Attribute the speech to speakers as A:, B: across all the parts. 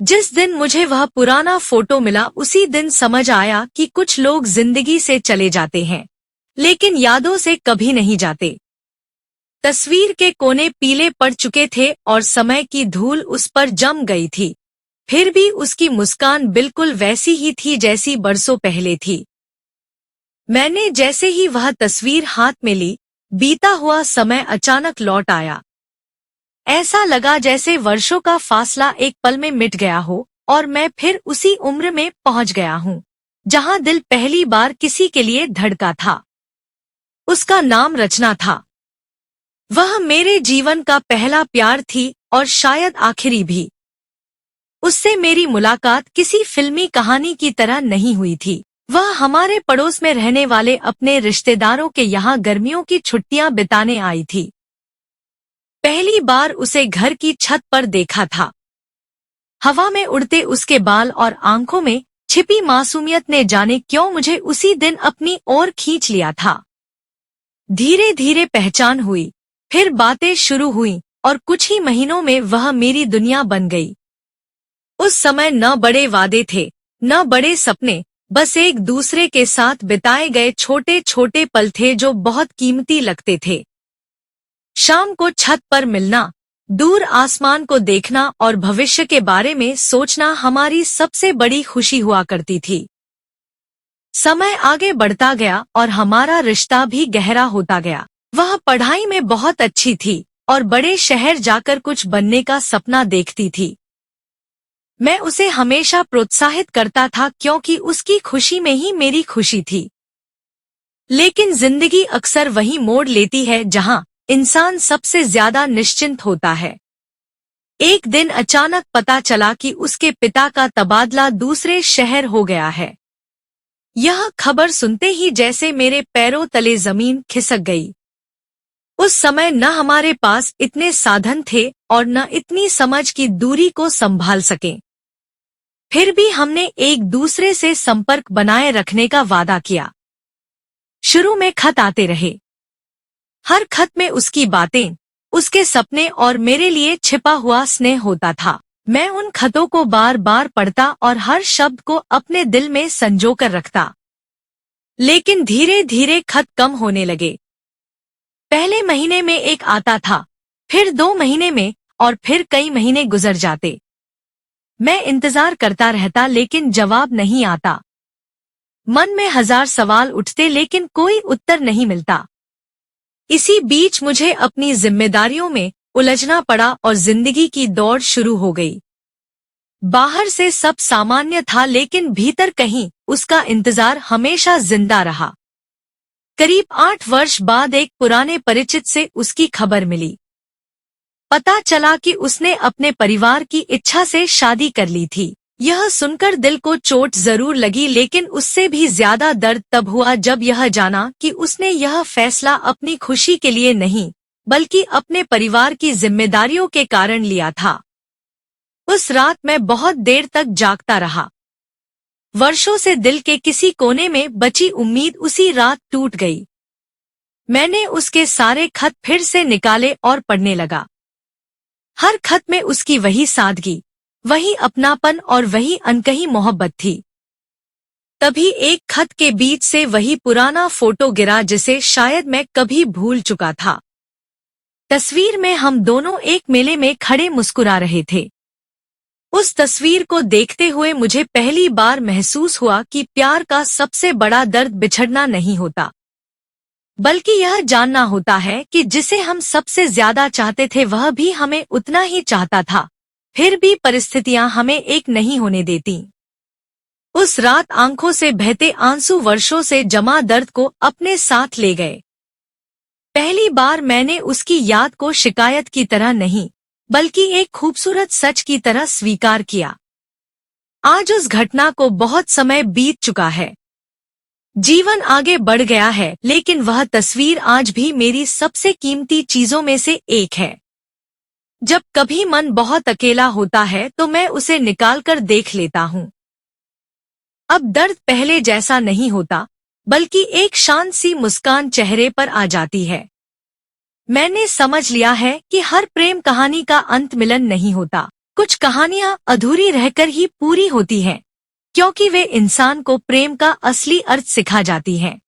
A: जिस दिन मुझे वह पुराना फोटो मिला उसी दिन समझ आया कि कुछ लोग जिंदगी से चले जाते हैं, लेकिन यादों से कभी नहीं जाते। तस्वीर के कोने पीले पड़ चुके थे और समय की धूल उस पर जम गई थी। फिर भी उसकी मुस्कान बिल्कुल वैसी ही थी जैसी बरसों पहले थी। मैंने जैसे ही वह तस्वीर हाथ में ली, बीता हुआ समय अचानक लौट आया। ऐसा लगा जैसे वर्षों का फासला एक पल में मिट गया हो और मैं फिर उसी उम्र में पहुंच गया हूँ, जहां दिल पहली बार किसी के लिए धड़का था। उसका नाम रचना था। वह मेरे जीवन का पहला प्यार थी और शायद आखिरी भी। उससे मेरी मुलाकात किसी फिल्मी कहानी की तरह नहीं हुई थी। वह हमारे पड़ोस में रहने वाले अपने रिश्तेदारों के यहाँ गर्मियों की छुट्टियां बिताने आई थी। पहली बार उसे घर की छत पर देखा था। हवा में उड़ते उसके बाल और आंखों में छिपी मासूमियत ने जाने क्यों मुझे उसी दिन अपनी ओर खींच लिया था। धीरे धीरे पहचान हुई, फिर बातें शुरू हुईं और कुछ ही महीनों में वह मेरी दुनिया बन गई। उस समय न बड़े वादे थे, न बड़े सपने, बस एक दूसरे के साथ बिताए गए छोटे छोटे पल थे जो बहुत कीमती लगते थे। शाम को छत पर मिलना, दूर आसमान को देखना और भविष्य के बारे में सोचना हमारी सबसे बड़ी खुशी हुआ करती थी। समय आगे बढ़ता गया और हमारा रिश्ता भी गहरा होता गया। वह पढ़ाई में बहुत अच्छी थी और बड़े शहर जाकर कुछ बनने का सपना देखती थी। मैं उसे हमेशा प्रोत्साहित करता था क्योंकि उसकी खुशी में ही मेरी खुशी थी। लेकिन जिंदगी अक्सर वही मोड़ लेती है जहां इंसान सबसे ज्यादा निश्चिंत होता है। एक दिन अचानक पता चला कि उसके पिता का तबादला दूसरे शहर हो गया है। यह खबर सुनते ही जैसे मेरे पैरों तले जमीन खिसक गई। उस समय न हमारे पास इतने साधन थे और न इतनी समझ की दूरी को संभाल सके। फिर भी हमने एक दूसरे से संपर्क बनाए रखने का वादा किया। शुरू में खत आते रहे। हर खत में उसकी बातें, उसके सपने और मेरे लिए छिपा हुआ स्नेह होता था। मैं उन खतों को बार बार पढ़ता और हर शब्द को अपने दिल में संजो कर रखता। लेकिन धीरे धीरे खत कम होने लगे। पहले महीने में एक आता था, फिर 2 महीने में और फिर कई महीने गुजर जाते। मैं इंतजार करता रहता लेकिन जवाब नहीं आता। मन में 1000 सवाल उठते लेकिन कोई उत्तर नहीं मिलता। इसी बीच मुझे अपनी जिम्मेदारियों में उलझना पड़ा और जिंदगी की दौड़ शुरू हो गई। बाहर से सब सामान्य था लेकिन भीतर कहीं उसका इंतजार हमेशा जिंदा रहा। करीब 8 वर्ष बाद एक पुराने परिचित से उसकी खबर मिली। पता चला कि उसने अपने परिवार की इच्छा से शादी कर ली थी। यह सुनकर दिल को चोट जरूर लगी लेकिन उससे भी ज्यादा दर्द तब हुआ जब यह जाना कि उसने यह फैसला अपनी खुशी के लिए नहीं, बल्कि अपने परिवार की जिम्मेदारियों के कारण लिया था। उस रात मैं बहुत देर तक जागता रहा। वर्षों से दिल के किसी कोने में बची उम्मीद उसी रात टूट गई। मैंने उसके सारे खत फिर से निकाले और पढ़ने लगा। हर खत में उसकी वही सादगी, वही अपनापन और वही अनकही मोहब्बत थी। तभी एक खत के बीच से वही पुराना फोटो गिरा जिसे शायद मैं कभी भूल चुका था। तस्वीर में हम दोनों एक मेले में खड़े मुस्कुरा रहे थे। उस तस्वीर को देखते हुए मुझे पहली बार महसूस हुआ कि प्यार का सबसे बड़ा दर्द बिछड़ना नहीं होता, बल्कि यह जानना होता है कि जिसे हम सबसे ज्यादा चाहते थे वह भी हमें उतना ही चाहता था, फिर भी परिस्थितियां हमें एक नहीं होने देती। उस रात आंखों से बहते आंसू वर्षों से जमा दर्द को अपने साथ ले गए। पहली बार मैंने उसकी याद को शिकायत की तरह नहीं, बल्कि एक खूबसूरत सच की तरह स्वीकार किया। आज उस घटना को बहुत समय बीत चुका है। जीवन आगे बढ़ गया है, लेकिन वह तस्वीर आज भी मेरी सबसे कीमती चीजों में से एक है। जब कभी मन बहुत अकेला होता है तो मैं उसे निकालकर देख लेता हूँ। अब दर्द पहले जैसा नहीं होता, बल्कि एक शांत सी मुस्कान चेहरे पर आ जाती है। मैंने समझ लिया है कि हर प्रेम कहानी का अंत मिलन नहीं होता, कुछ कहानियां अधूरी रहकर ही पूरी होती हैं, क्योंकि वे इंसान को प्रेम का असली अर्थ सिखा जाती हैं।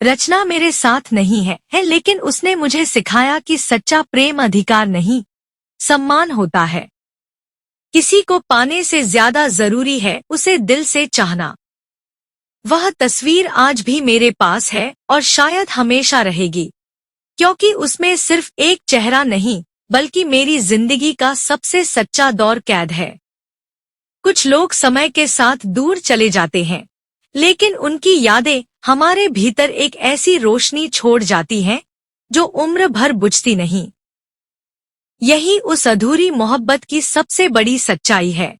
A: रचना मेरे साथ नहीं है, लेकिन उसने मुझे सिखाया कि सच्चा प्रेम अधिकार नहीं, सम्मान होता है। किसी को पाने से ज्यादा जरूरी है उसे दिल से चाहना। वह तस्वीर आज भी मेरे पास है और शायद हमेशा रहेगी, क्योंकि उसमें सिर्फ एक चेहरा नहीं, बल्कि मेरी जिंदगी का सबसे सच्चा दौर कैद है। कुछ लोग समय के साथ दूर चले जाते हैं, लेकिन उनकी यादें हमारे भीतर एक ऐसी रोशनी छोड़ जाती हैं जो उम्र भर बुझती नहीं। यही उस अधूरी मोहब्बत की सबसे बड़ी सच्चाई है।